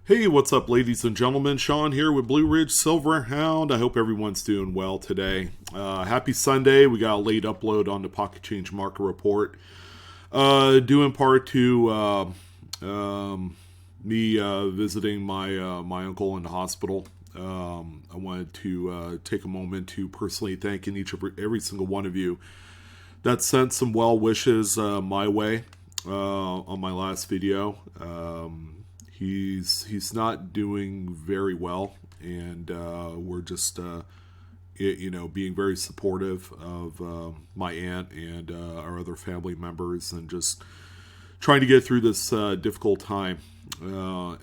Hey, what's up, ladies and gentlemen? Sean here with BlueRidgeSilverhound. I hope everyone's doing well today. Happy Sunday. We got a late upload on the Pocket Change Market Report. Due in part to me visiting my uncle in the hospital. I wanted to take a moment to personally thank every single one of you that sent some well wishes my way on my last video. He's not doing very well, and we're just being very supportive of my aunt and our other family members, and just trying to get through this difficult time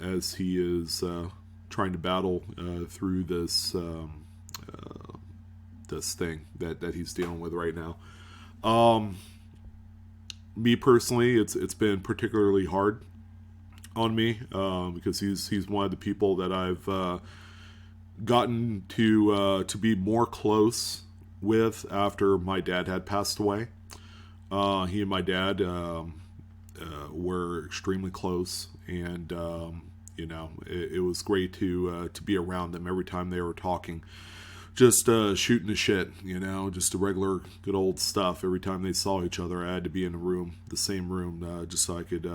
as he is trying to battle through this this thing that he's dealing with right now. Me personally, it's been particularly hard on me because he's one of the people that I've gotten to be more close with after my dad had passed away. He and my dad were extremely close, and it was great to be around them every time they were talking. Just shooting the shit, just the regular good old stuff. Every time they saw each other, I had to be in the same room, just so I could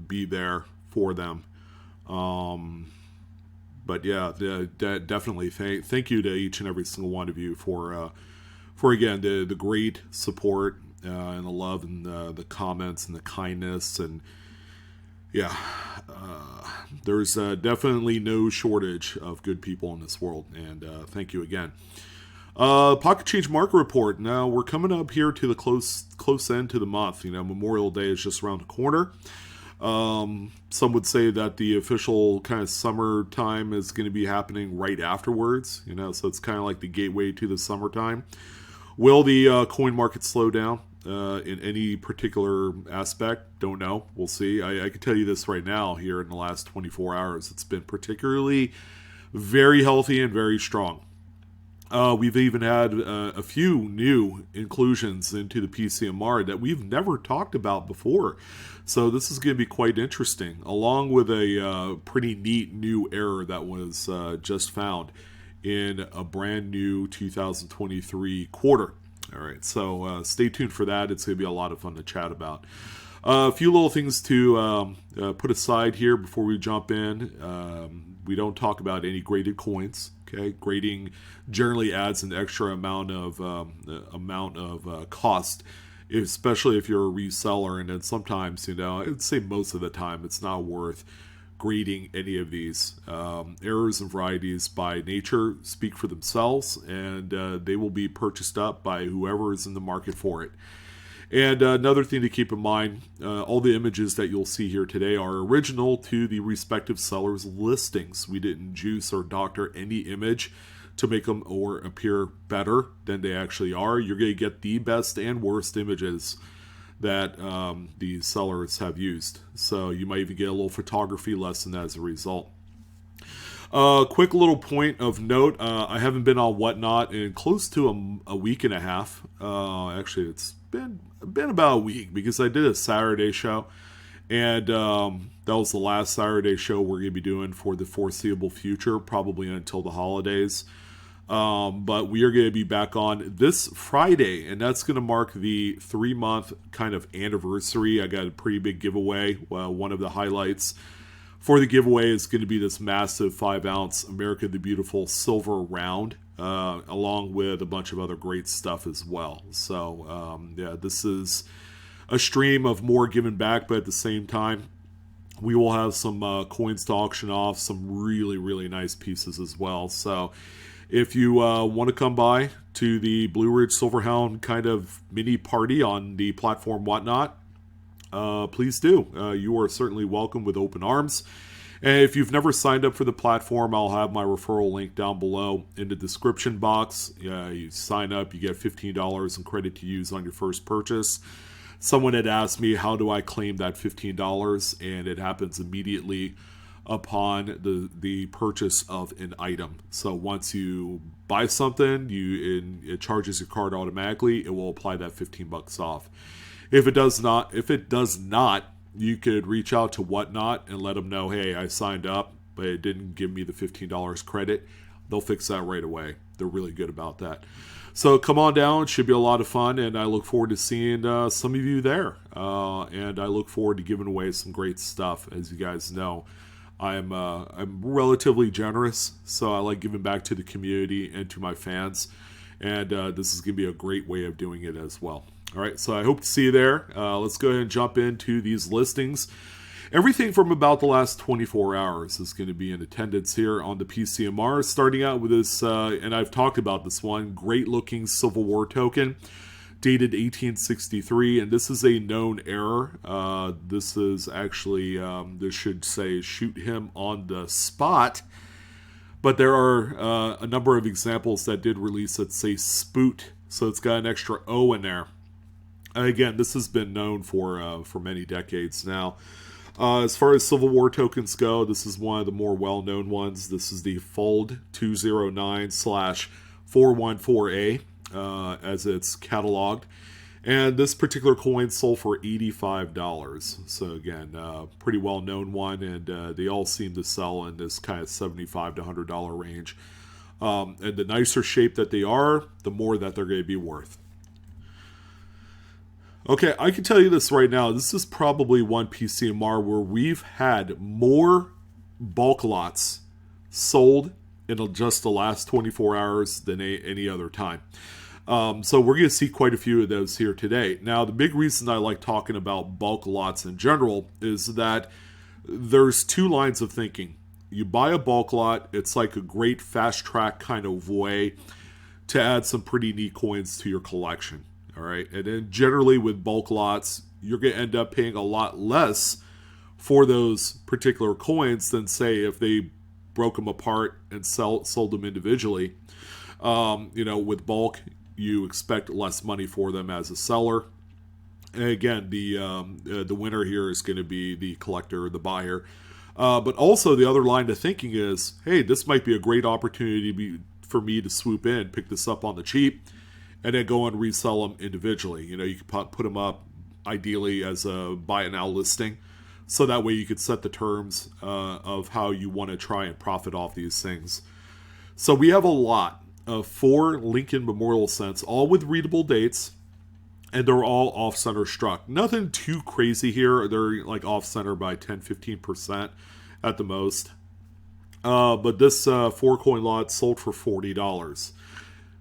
be there for them. But yeah, definitely thank you to each and every single one of you for again the great support and the love and the comments and the kindness, and yeah, there's definitely no shortage of good people in this world, and thank you again. Pocket Change Market Report. Now, we're coming up here to the close end to the month. Memorial Day is just around the corner. Some would say that the official kind of summertime is going to be happening right afterwards. So it's kind of like the gateway to the summertime. Will the coin market slow down in any particular aspect? Don't know. We'll see. I can tell you this right now. Here in the last 24 hours, it's been particularly very healthy and very strong. We've even had a few new inclusions into the PCMR that we've never talked about before. So this is going to be quite interesting, along with a pretty neat new error that was just found in a brand new 2023 quarter. All right, so stay tuned for that. It's going to be a lot of fun to chat about. A few little things to put aside here before we jump in. We don't talk about any graded coins. Okay, grading generally adds an extra amount of cost, especially if you're a reseller. And then sometimes, I'd say most of the time, it's not worth grading any of these. Errors and varieties by nature speak for themselves, and they will be purchased up by whoever is in the market for it. And another thing to keep in mind, all the images that you'll see here today are original to the respective seller's listings. We didn't juice or doctor any image to make them or appear better than they actually are. You're going to get the best and worst images that the sellers have used. So you might even get a little photography lesson as a result. Quick little point of note, I haven't been on Whatnot in close to a week and a half. Actually, it's been about a week, because I did a Saturday show, and that was the last Saturday show we're going to be doing for the foreseeable future, probably until the holidays. But we are going to be back on this Friday, and that's going to mark the 3-month kind of anniversary. I got a pretty big giveaway. One of the highlights for the giveaway is going to be this massive 5-ounce America the Beautiful silver round, along with a bunch of other great stuff as well. So, this is a stream of more giving back, but at the same time, we will have some coins to auction off, some really, really nice pieces as well. So, if you want to come by to the Blue Ridge Silverhound kind of mini party on the platform Whatnot, please do. You are certainly welcome with open arms. And if you've never signed up for the platform, I'll have my referral link down below in the description box. You sign up, you get $15 in credit to use on your first purchase. Someone had asked me, how do I claim that $15? And it happens immediately upon the purchase of an item. So once you buy something, it charges your card automatically. It will apply that $15 off. If it does not, you could reach out to Whatnot and let them know, hey, I signed up, but it didn't give me the $15 credit. They'll fix that right away. They're really good about that. So come on down. It should be a lot of fun, and I look forward to seeing some of you there. And I look forward to giving away some great stuff. As you guys know, I'm relatively generous, so I like giving back to the community and to my fans. And this is going to be a great way of doing it as well. All right, so I hope to see you there. Let's go ahead and jump into these listings. Everything from about the last 24 hours is going to be in attendance here on the PCMR, starting out with this, and I've talked about this one, great-looking Civil War token, dated 1863, and this is a known error. This is actually, this should say, shoot him on the spot, but there are a number of examples that did release that say spoot, so it's got an extra O in there. Again, this has been known for many decades now. As far as Civil War tokens go, this is one of the more well-known ones. This is the Fold 209/414A, as it's cataloged. And this particular coin sold for $85. So again, pretty well-known one, and they all seem to sell in this kind of $75 to $100 range. And the nicer shape that they are, the more that they're going to be worth. Okay, I can tell you this right now. This is probably one PCMR where we've had more bulk lots sold in just the last 24 hours than any other time. So we're going to see quite a few of those here today. Now, the big reason I like talking about bulk lots in general is that there's two lines of thinking. You buy a bulk lot, it's like a great fast track kind of way to add some pretty neat coins to your collection. All right, and then generally with bulk lots, you're going to end up paying a lot less for those particular coins than, say, if they broke them apart and sold them individually. With bulk, you expect less money for them as a seller. And again, the winner here is going to be the collector, the buyer. But also the other line of thinking is, hey, this might be a great opportunity for me to swoop in, pick this up on the cheap, and then go and resell them individually. You can put them up ideally as a buy it now listing, so that way you could set the terms of how you want to try and profit off these things. So we have a lot of 4 Lincoln Memorial cents, all with readable dates, and they're all off-center struck. Nothing too crazy here. They're like off-center by 10-15% at the most. But this 4-coin lot sold for $40.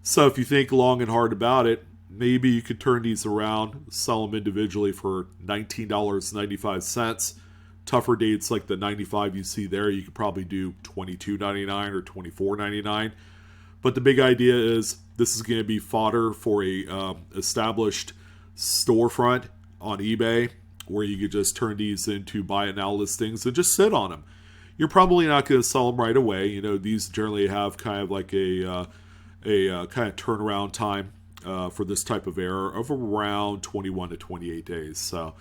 So if you think long and hard about it, maybe you could turn these around, sell them individually for $19.95. Tougher dates like the 95 you see there, you could probably do $22.99 or $24.99. But the big idea is this is going to be fodder for a established storefront on eBay, where you could just turn these into buy it now listings and just sit on them. You're probably not going to sell them right away. These generally have kind of like a kind of turnaround time for this type of error of around 21 to 28 days. So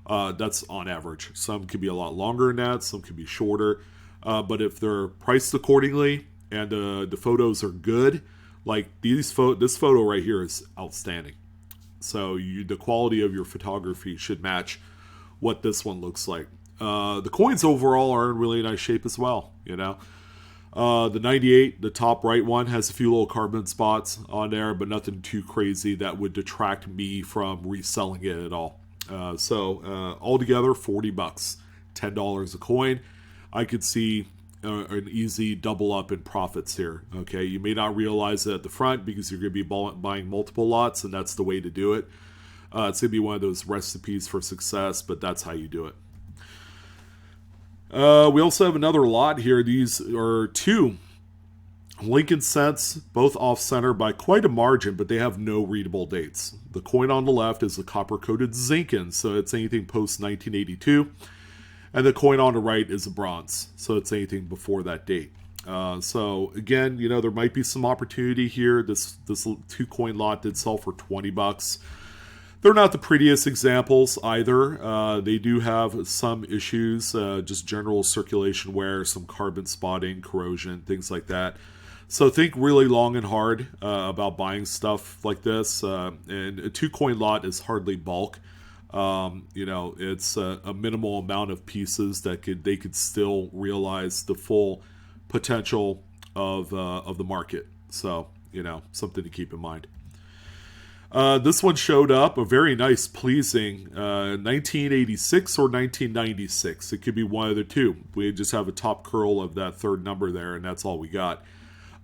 that's on average. Some could be a lot longer than that. Some could be shorter. But if they're priced accordingly and the photos are good, like this photo right here is outstanding. So the quality of your photography should match what this one looks like. The coins overall are in really nice shape as well, The 98, the top right one, has a few little carbon spots on there, but nothing too crazy that would detract me from reselling it at all. Altogether, $40, $10 a coin. I could see an easy double up in profits here. Okay, you may not realize it at the front because you're going to be buying multiple lots, and that's the way to do it. It's going to be one of those recipes for success, but that's how you do it. We also have another lot here. These are 2 Lincoln cents, both off-center by quite a margin, but they have no readable dates. The coin on the left is a copper-coated Zinkin, so it's anything post-1982. And the coin on the right is a bronze, so it's anything before that date. So again, there might be some opportunity here. This 2-coin lot did sell for $20. They're not the prettiest examples either. They do have some issues, just general circulation wear, some carbon spotting, corrosion, things like that. So think really long and hard about buying stuff like this. And a 2-coin lot is hardly bulk. You know, it's a minimal amount of pieces that they could still realize the full potential of the market. So, you know, something to keep in mind. This one showed up, a very nice, pleasing 1986 or 1996. It could be one of the two. We just have a top curl of that third number there, and that's all we got.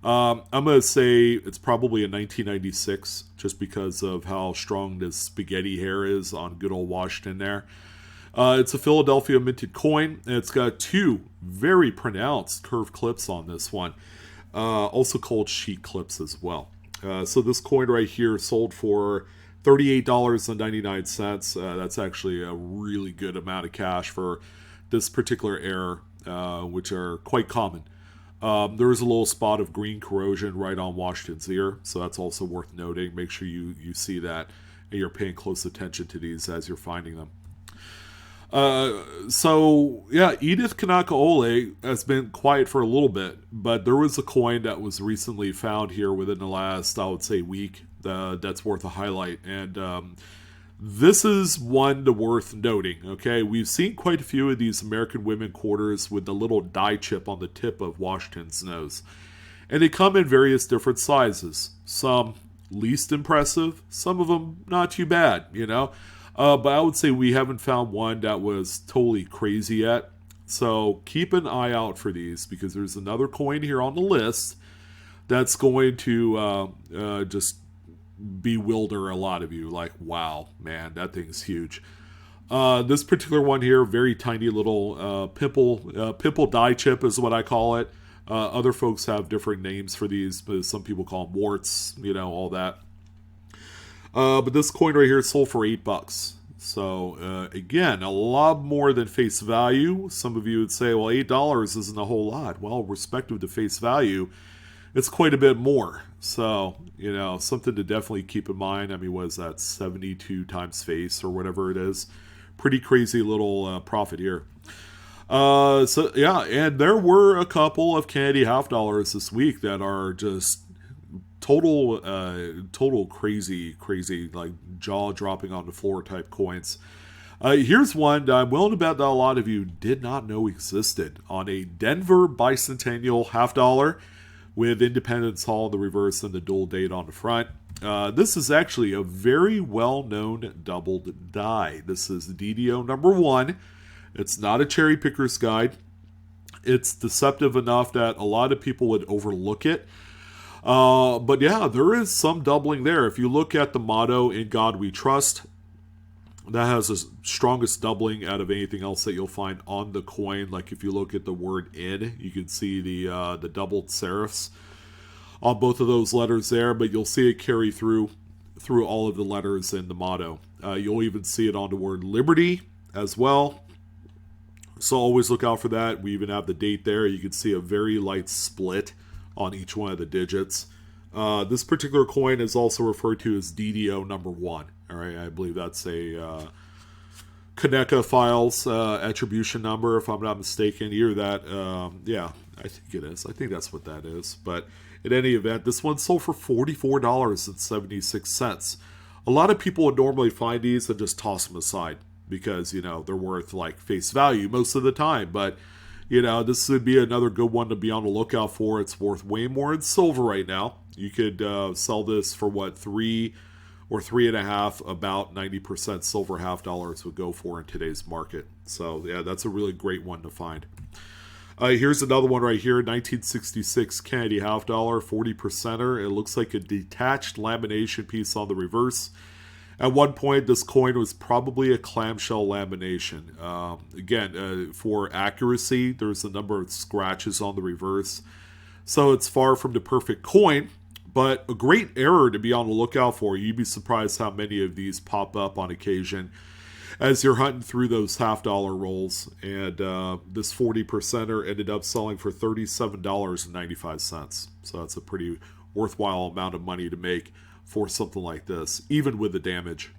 I'm going to say it's probably a 1996, just because of how strong this spaghetti hair is on good old Washington there. It's a Philadelphia minted coin, and it's got two very pronounced curved clips on this one, also called sheet clips as well. So this coin right here sold for $38.99. That's actually a really good amount of cash for this particular error, which are quite common. There is a little spot of green corrosion right on Washington's ear, so that's also worth noting. Make sure you see that and you're paying close attention to these as you're finding them. So yeah, Edith Kanaka-Ole has been quiet for a little bit, but there was a coin that was recently found here within the last, I would say, week that's worth a highlight, and this is one worth noting. Okay, we've seen quite a few of these American women quarters with the little die chip on the tip of Washington's nose, and they come in various different sizes. Some least impressive, some of them not too bad, you know. But I would say we haven't found one that was totally crazy yet. So keep an eye out for these, because there's another coin here on the list that's going to just bewilder a lot of you. Like, wow, man, that thing's huge. This particular one here, very tiny little pimple die chip is what I call it. Other folks have different names for these, but some people call them warts, you know, all that. But this coin right here sold for $8. So, again, a lot more than face value. Some of you would say, well, $8 isn't a whole lot. Well, respective to face value, it's quite a bit more. So, you know, something to definitely keep in mind. I mean, what is that, 72 times face or whatever it is? Pretty crazy little profit here. So, yeah, and there were a couple of candy half dollars this week that are just total crazy, like jaw dropping on the floor type coins. Here's one that I'm willing to bet that a lot of you did not know existed on a Denver bicentennial half dollar with Independence Hall in the reverse and the dual date on the front. This is actually a very well-known doubled die. This is DDO number 1. It's not a cherry picker's guide. It's deceptive enough that a lot of people would overlook it. But yeah, there is some doubling there. If you look at the motto, "In God We Trust," that has the strongest doubling out of anything else that you'll find on the coin. Like if you look at the word "in," you can see the doubled serifs on both of those letters there, but you'll see it carry through all of the letters in the motto. You'll even see it on the word "liberty" as well. So always look out for that. We even have the date there. You can see a very light split on each one of the digits. This particular coin is also referred to as DDO number 1. All right, I believe that's a Kaneka Files attribution number, if I'm not mistaken. Either that, yeah, I think it is. I think that's what that is. But in any event, this one sold for $44.76. A lot of people would normally find these and just toss them aside because, you know, they're worth like face value most of the time. But you know, this would be another good one to be on the lookout for. It's worth way more in silver right now. You could sell this for what, 3 or 3.5, about 90% silver half dollars would go for in today's market. So yeah, that's a really great one to find. Here's another one right here, 1966 Candy half dollar, 40%er. It looks like a detached lamination piece on the reverse. At one point, this coin was probably a clamshell lamination. Again, for accuracy, there's a number of scratches on the reverse. So it's far from the perfect coin, but a great error to be on the lookout for. You'd be surprised how many of these pop up on occasion as you're hunting through those half dollar rolls. And this 40%er ended up selling for $37.95. So that's a pretty worthwhile amount of money to make for something like this, even with the damage.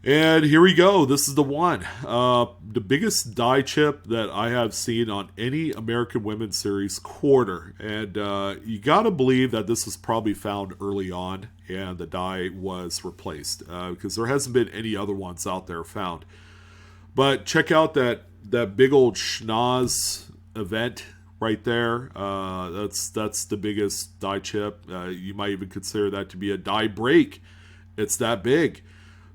And here we go. This is the one. The biggest die chip that I have seen on any American Women's Series quarter. And you got to believe that this was probably found early on and the die was replaced because there hasn't been any other ones out there found. But check out that big old schnoz event right there. That's the biggest die chip. You might even consider that to be a die break. It's that big.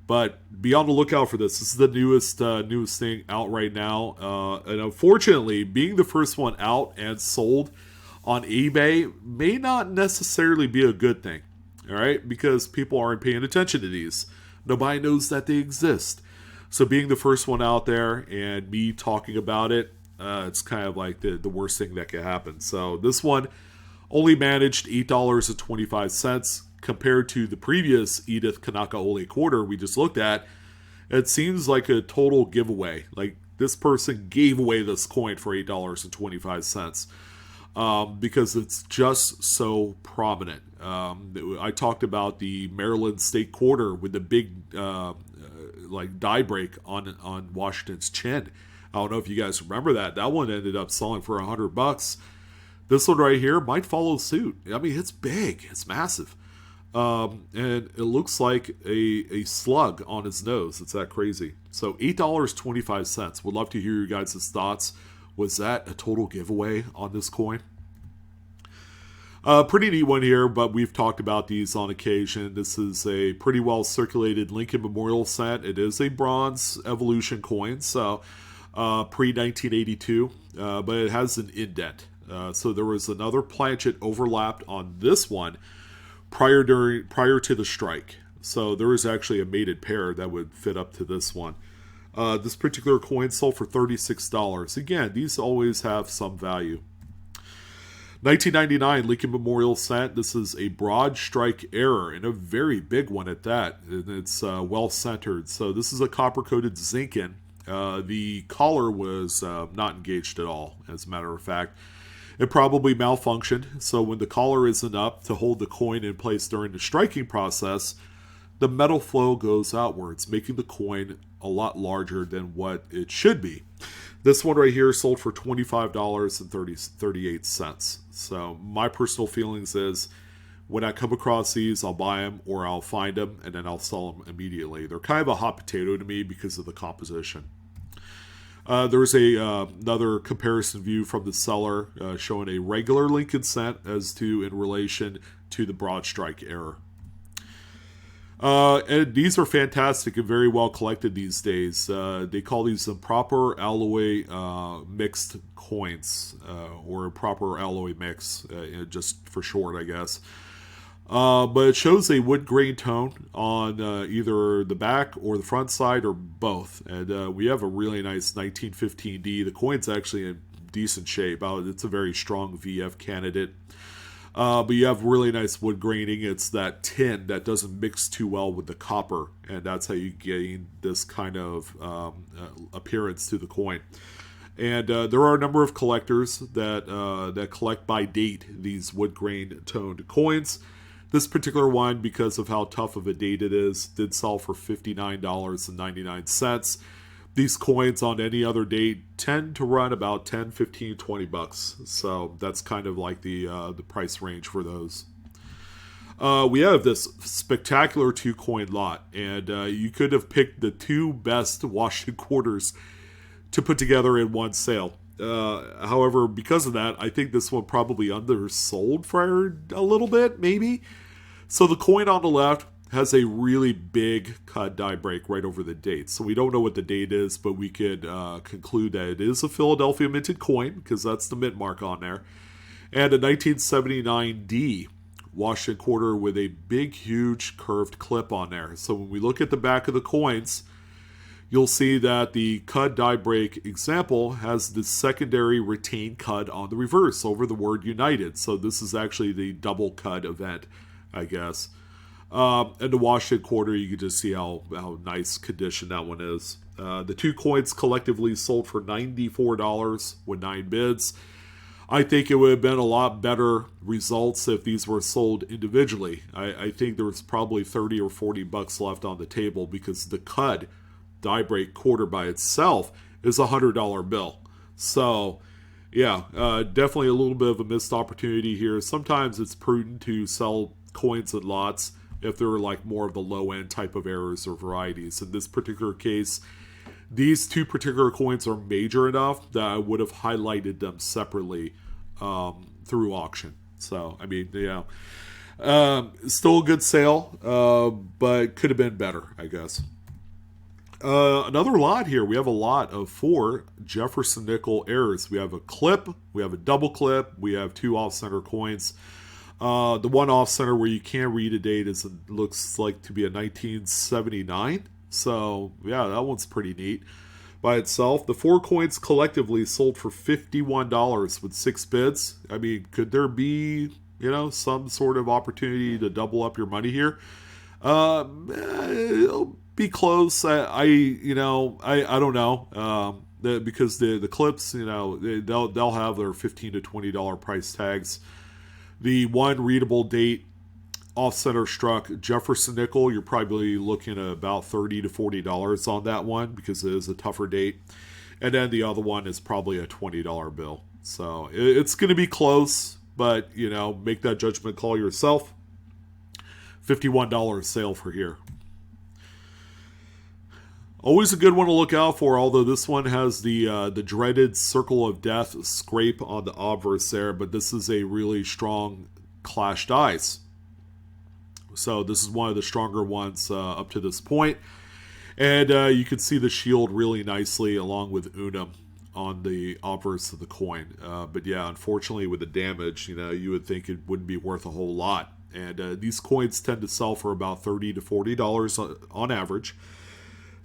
But be on the lookout for this. This is the newest thing out right now. And unfortunately, being the first one out and sold on eBay may not necessarily be a good thing. All right? Because people aren't paying attention to these. Nobody knows that they exist. So being the first one out there and me talking about it, it's kind of like the worst thing that could happen. So this one only managed $8.25. Compared to the previous Edith Kanaka Ole quarter we just looked at, it seems like a total giveaway. Like this person gave away this coin for $8.25 because it's just so prominent. I talked about the Maryland State quarter with the big like die break on Washington's chin. I don't know if you guys remember that. That one ended up selling for $100. This one right here might follow suit. I mean, it's big. It's massive. And it looks like a slug on his nose. It's that crazy. So $8.25. Would love to hear your guys' thoughts. Was that a total giveaway on this coin? Pretty neat one here, but we've talked about these on occasion. This is a pretty well circulated Lincoln Memorial set. It is a bronze evolution coin, so pre-1982, but it has an indent. So there was another planchet overlapped on this one prior to the strike. So there is actually a mated pair that would fit up to this one. This particular coin sold for $36. Again, these always have some value. 1999 Lincoln Memorial set. This is a broad strike error and a very big one at that. And it's well centered. So this is a copper coated zinc-in. The collar was not engaged at all, as a matter of fact. It probably malfunctioned, so when the collar isn't up to hold the coin in place during the striking process, the metal flow goes outwards, making the coin a lot larger than what it should be. This one right here sold for $25.38. So my personal feelings is when I come across these, I'll buy them or I'll find them and then I'll sell them immediately. They're kind of a hot potato to me because of the composition. There's another comparison view from the seller showing a regular Lincoln set as to in relation to the broad strike error. And these are fantastic and very well collected these days. They call these the proper alloy mixed coins or a proper alloy mix, just for short, I guess. But it shows a wood grain tone on either the back or the front side or both. And we have a really nice 1915D. The coin's actually in decent shape. It's a very strong VF candidate. But you have really nice wood graining. It's that tin that doesn't mix too well with the copper. And that's how you gain this kind of appearance to the coin. And there are a number of collectors that collect by date these wood grain toned coins. This particular one, because of how tough of a date it is, did sell for $59.99. These coins on any other date tend to run about $10, $15, $20. So that's kind of like the price range for those. We have this spectacular 2-coin lot, and you could have picked the 2 best Washington quarters to put together in one sale. However, because of that, I think this one probably undersold for a little bit, maybe. So the coin on the left has a really big cut die break right over the date. So we don't know what the date is, but we could conclude that it is a Philadelphia minted coin, because that's the mint mark on there. And a 1979D Washington quarter with a big, huge curved clip on there. So when we look at the back of the coins, you'll see that the cud die break example has the secondary retained cud on the reverse over the word United. So this is actually the double cud event, I guess. And the Washington quarter, you can just see how nice condition that one is. The 2 coins collectively sold for $94 with 9 bids. I think it would have been a lot better results if these were sold individually. I think there was probably 30 or 40 bucks left on the table because the Cud die break quarter by itself is a $100 bill. So, yeah, definitely a little bit of a missed opportunity here. Sometimes it's prudent to sell coins and lots if they're like more of the low end type of errors or varieties. In this particular case, these two particular coins are major enough that I would have highlighted them separately through auction. So, I mean, yeah. Still a good sale, but could have been better, I guess. Another lot here. We have a lot of 4 Jefferson nickel errors. We have a clip, we have a double clip, we have 2 off-center coins. The one off-center where you can't read a date looks like to be a 1979. So, yeah, that one's pretty neat by itself. The 4 coins collectively sold for $51 with 6 bids. I mean, could there be, some sort of opportunity to double up your money here? It'll be close. I don't know. Because the clips, they'll have their $15 to $20 price tags. The one readable date off-center struck Jefferson nickel, you're probably looking at about $30 to $40 on that one because it is a tougher date. And then the other one is probably a $20 bill. So it's going to be close, but, make that judgment call yourself. $51 sale for here. Always a good one to look out for, although this one has the dreaded Circle of Death scrape on the obverse there, but this is a really strong clash dice. So this is one of the stronger ones up to this point. And you can see the shield really nicely along with Unum on the obverse of the coin. But yeah, unfortunately with the damage, you would think it wouldn't be worth a whole lot. And these coins tend to sell for about $30 to $40 on average.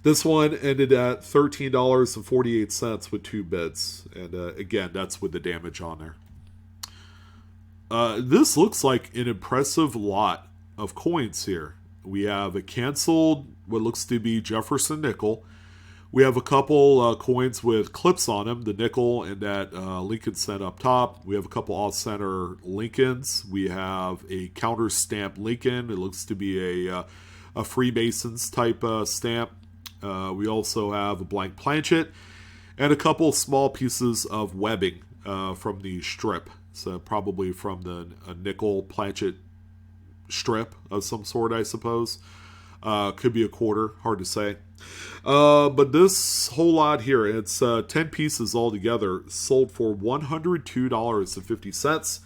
This one ended at $13.48 with 2 bids. And again, that's with the damage on there. This looks like an impressive lot of coins here. We have a canceled, what looks to be Jefferson nickel. We have a couple coins with clips on them, the nickel and that Lincoln cent up top. We have a couple off-center Lincolns. We have a counter stamp Lincoln. It looks to be a Freemasons type stamp. We also have a blank planchet and a couple small pieces of webbing from the strip. So probably from the nickel planchet strip of some sort, I suppose. Could be a quarter, hard to say. But this whole lot here, it's 10 pieces altogether, sold for $102.50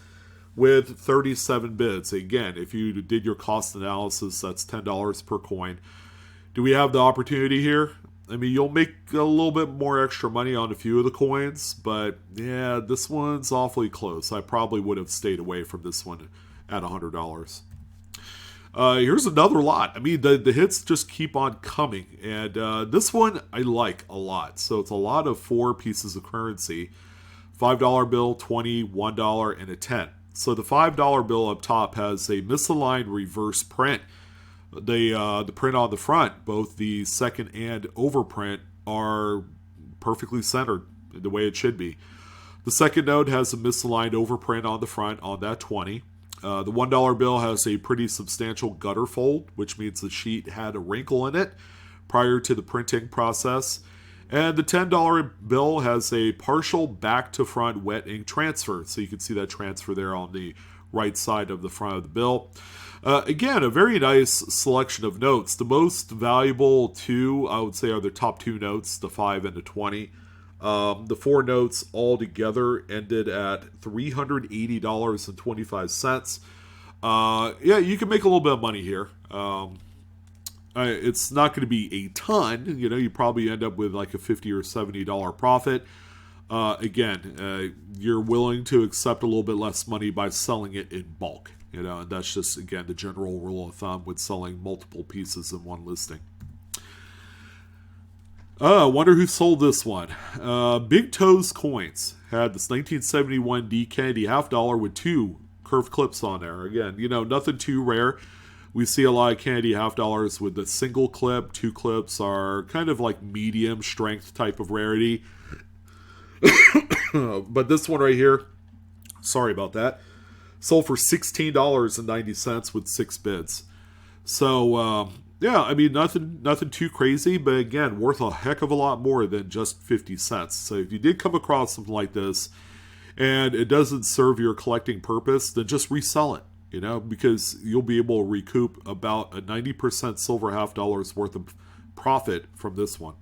with 37 bids. Again, if you did your cost analysis, that's $10 per coin. Do we have the opportunity here? I mean, you'll make a little bit more extra money on a few of the coins, but yeah, this one's awfully close. I probably would have stayed away from this one at $100. Here's another lot. I mean, the hits just keep on coming. And this one I like a lot. So it's a lot of 4 pieces of currency. $5 bill, $20, $1, and a 10. So the $5 bill up top has a misaligned reverse print. The print on the front, both the second and overprint, are perfectly centered the way it should be. The second note has a misaligned overprint on the front on that 20. The $1 bill has a pretty substantial gutter fold, which means the sheet had a wrinkle in it prior to the printing process. And the $10 bill has a partial back-to-front wet ink transfer. So you can see that transfer there on the right side of the front of the bill. Again, a very nice selection of notes. The most valuable 2, I would say, are the top 2 notes, the 5 and the 20. The 4 notes all together ended at $380.25. Yeah, you can make a little bit of money here. It's not going to be a ton. You probably end up with like a $50 or $70 profit. Again, you're willing to accept a little bit less money by selling it in bulk. And that's just, again, the general rule of thumb with selling multiple pieces in one listing. I wonder who sold this one. Big Toes Coins had this 1971 D Kennedy $half with 2 curved clips on there. Again, nothing too rare. We see a lot of Kennedy $half with the single clip. 2 clips are kind of like medium strength type of rarity. But this one right here Sorry about that. Sold for $16.90 with 6 bids. So yeah, I mean nothing too crazy, but again, worth a heck of a lot more than just 50 cents. So if you did come across something like this and it doesn't serve your collecting purpose, then just resell it. Because you'll be able to recoup about a 90% silver half dollars worth of profit from this one.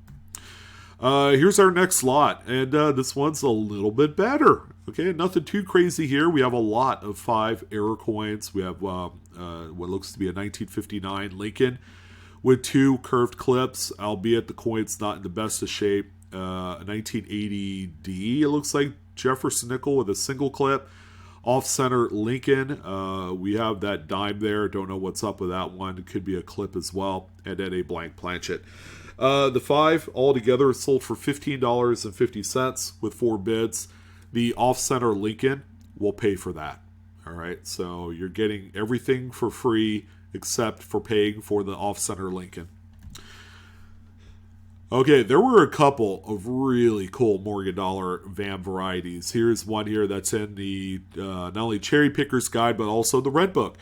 Here's our next lot, and this one's a little bit better. Okay, nothing too crazy here. We have a lot of 5 error coins. We have what looks to be a 1959 Lincoln with 2 curved clips, albeit the coin's not in the best of shape. A 1980D, it looks like Jefferson nickel with a single clip. Off-center Lincoln, we have that dime there. Don't know what's up with that one. It could be a clip as well. And then a blank planchet. The 5 altogether sold for $15.50 with 4 bids. The off-center Lincoln will pay for that. All right, so you're getting everything for free except for paying for the off-center Lincoln. Okay, there were a couple of really cool Morgan Dollar VAM varieties. Here's one here that's in the not only Cherry Picker's Guide, but also the Red Book.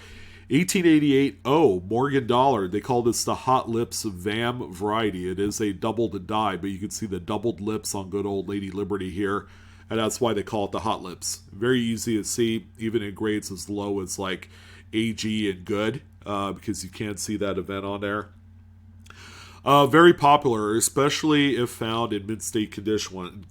1888 Morgan Dollar. They call this the Hot Lips VAM variety. It is a doubled die, but you can see the doubled lips on good old Lady Liberty here, and that's why they call it the Hot Lips. Very easy to see, even in grades as low as like AG and good, because you can't see that event on there. Very popular, especially if found in mid-state condition.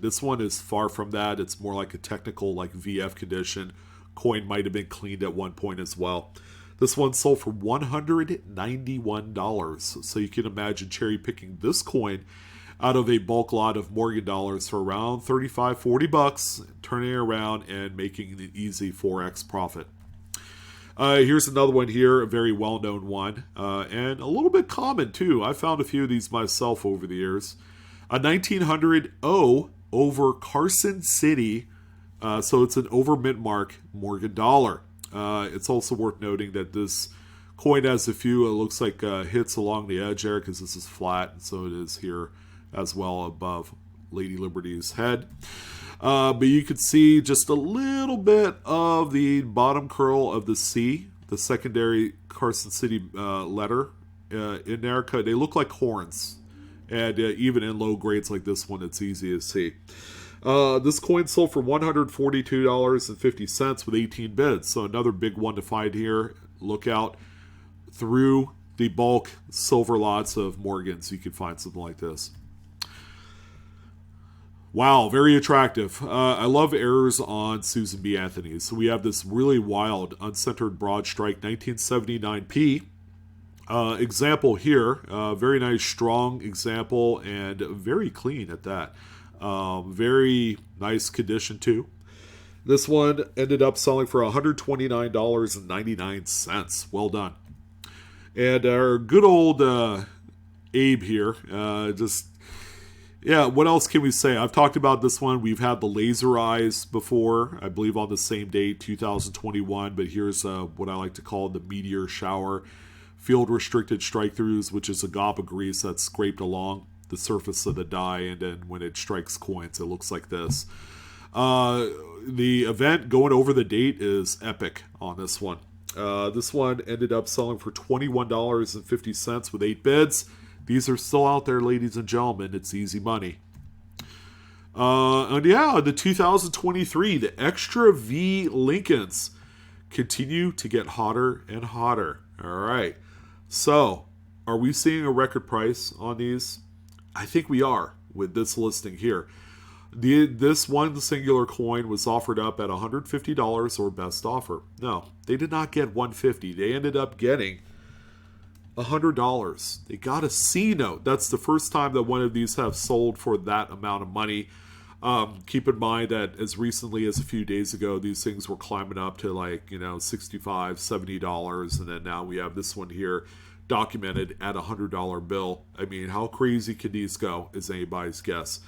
This one is far from that. It's more like a technical, like VF condition. Coin might have been cleaned at one point as well. This one sold for $191. So you can imagine cherry picking this coin out of a bulk lot of Morgan dollars for around $35-40, turning it around and making an easy 4x profit. Here's another one here, a very well-known one, and a little bit common too. I found a few of these myself over the years. A 1900 over Carson City, so it's an over mint mark Morgan dollar. It's also worth noting that this coin has a few, it looks like hits along the edge there because this is flat, and so it is here as well above Lady Liberty's head. But you can see just a little bit of the bottom curl of the C, the secondary Carson City letter in there. They look like horns. And even in low grades like this one, it's easy to see. This coin sold for $142.50 with 18 bids. So another big one to find here. Look out through the bulk silver lots of Morgans. You can find something like this. Wow, very attractive. I love errors on Susan B. Anthony. So we have this really wild, uncentered broad strike 1979p. Example here. Very nice, strong example, and very clean at that. Very nice condition, too. This one ended up selling for $129.99. Well done. And our good old Abe here, yeah, what else can we say? I've talked about this one. We've had the laser eyes before, I believe on the same date, 2021. But here's what I like to call the meteor shower. Field restricted strike throughs, which is a gob of grease that's scraped along the surface of the die. And then when it strikes coins, it looks like this. The event going over the date is epic on this one. This one ended up selling for $21.50 with 8 bids. These are still out there, ladies and gentlemen. It's easy money. And yeah, the 2023, the Extra V Lincolns continue to get hotter and hotter. All right. So, are we seeing a record price on these? I think we are with this listing here. This one singular coin was offered up at $150 or best offer. No, they did not get $150. They ended up getting $100. They got a C note. That's the first time that one of these have sold for that amount of money. Keep in mind that as recently as a few days ago, these things were climbing up to like, $65, $70. And then now we have this one here documented at $100 bill. I mean, how crazy can these go is anybody's guess.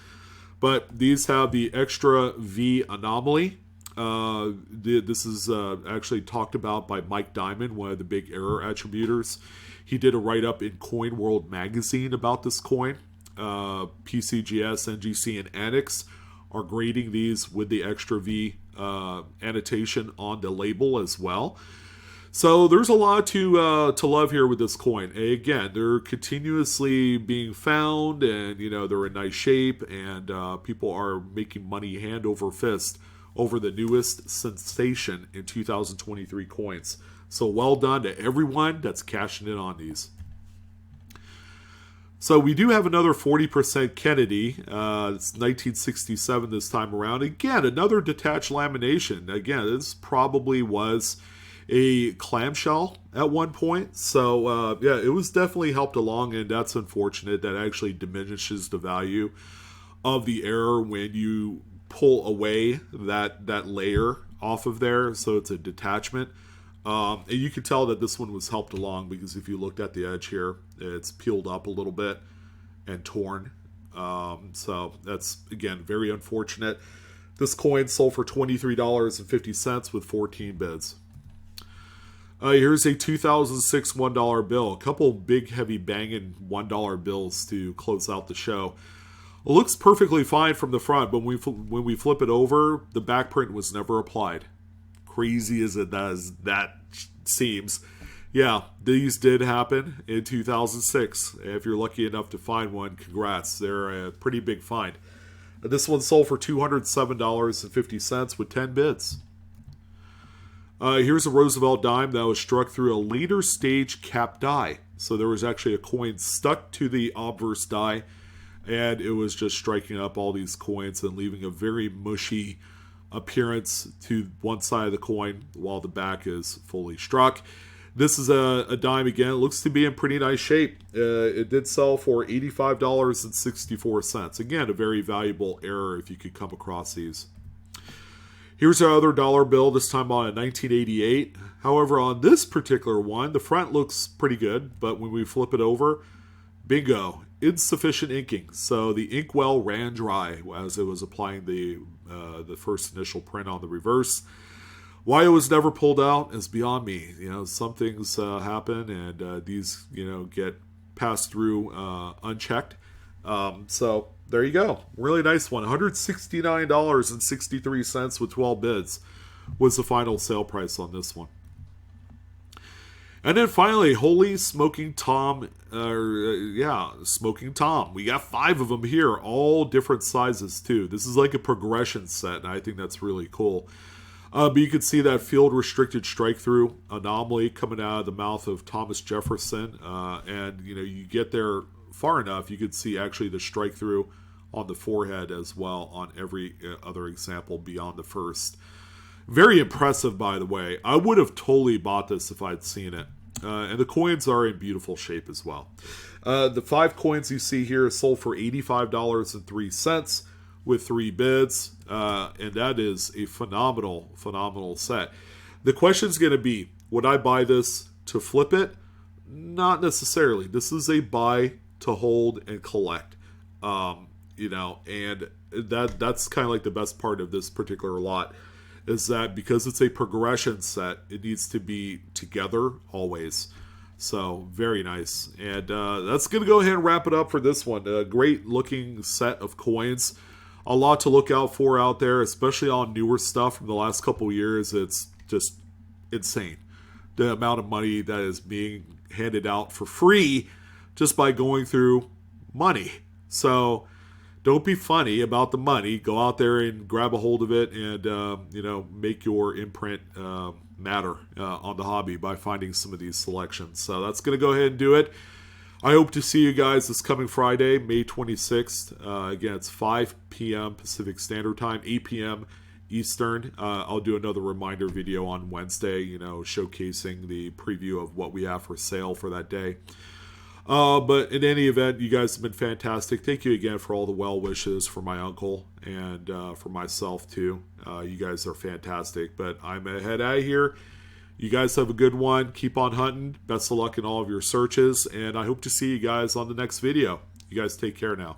But these have the Extra V Anomaly. This is actually talked about by Mike Diamond, one of the big error attributors. He did a write-up in Coin World magazine about this coin. PCGS, NGC, and Annex are grading these with the Extra V annotation on the label as well. So there's a lot to love here with this coin. Again, they're continuously being found, and they're in nice shape, and people are making money hand over fist over the newest sensation in 2023 coins. So well done to everyone that's cashing in on these. So we do have another 40% Kennedy. It's 1967 this time around. Again, another detached lamination. Again, this probably was a clamshell at one point. So, yeah, it was definitely helped along, and that's unfortunate. That actually diminishes the value of the error when you pull away that layer off of there. So it's a detachment. And you can tell that this one was helped along because if you looked at the edge here, it's peeled up a little bit and torn. So that's, again, very unfortunate. This coin sold for $23.50 with 14 bids. Here's a 2006 $1 bill. A couple big, heavy, banging $1 bills to close out the show. It looks perfectly fine from the front, but when we flip it over, the back print was never applied. Crazy as that seems. Yeah, these did happen in 2006. If you're lucky enough to find one, congrats. They're a pretty big find. This one sold for $207.50 with 10 bids. Here's a Roosevelt dime that was struck through a later stage cap die. So there was actually a coin stuck to the obverse die, and it was just striking up all these coins and leaving a very mushy appearance to one side of the coin while the back is fully struck. This is a dime again. It looks to be in pretty nice shape. It did sell for $85.64. Again, a very valuable error if you could come across these. Here's our other dollar bill, this time on a 1988. However, on this particular one, the front looks pretty good, but when we flip it over, bingo, insufficient inking. So the inkwell ran dry as it was applying the first initial print on the reverse. Why it was never pulled out is beyond me. Some things happen, and these get passed through unchecked. So there you go. Really nice one. $169.63 with 12 bids was the final sale price on this one. And then finally, Holy Smoking Tom. Smoking Tom. We got 5 of them here, all different sizes too. This is like a progression set, and I think that's really cool. But you can see that field-restricted strike-through anomaly coming out of the mouth of Thomas Jefferson. And, you get there far enough, you could see actually the strike-through on the forehead as well on every other example beyond the first. Very impressive, by the way. I would have totally bought this if I'd seen it. And the coins are in beautiful shape as well. The 5 coins you see here sold for $85.03 with 3 bids. And that is a phenomenal, phenomenal set. The question's going to be, would I buy this to flip it? Not necessarily. This is a buy to hold and collect. And that's kind of like the best part of this particular lot, is that because it's a progression set, it needs to be together always. So very nice. And that's going to go ahead and wrap it up for this one. A great looking set of coins. A lot to look out for out there, especially on newer stuff from the last couple years. It's just insane, the amount of money that is being handed out for free just by going through money. So don't be funny about the money. Go out there and grab a hold of it and, make your imprint matter on the hobby by finding some of these selections. So that's going to go ahead and do it. I hope to see you guys this coming Friday, May 26th. Again, it's 5 p.m. Pacific Standard Time, 8 p.m. Eastern. I'll do another reminder video on Wednesday, showcasing the preview of what we have for sale for that day. But in any event, you guys have been fantastic. Thank you again for all the well wishes for my uncle and for myself too. You guys are fantastic. But I'm going to head out of here. You guys have a good one. Keep on hunting. Best of luck in all of your searches. And I hope to see you guys on the next video. You guys take care now.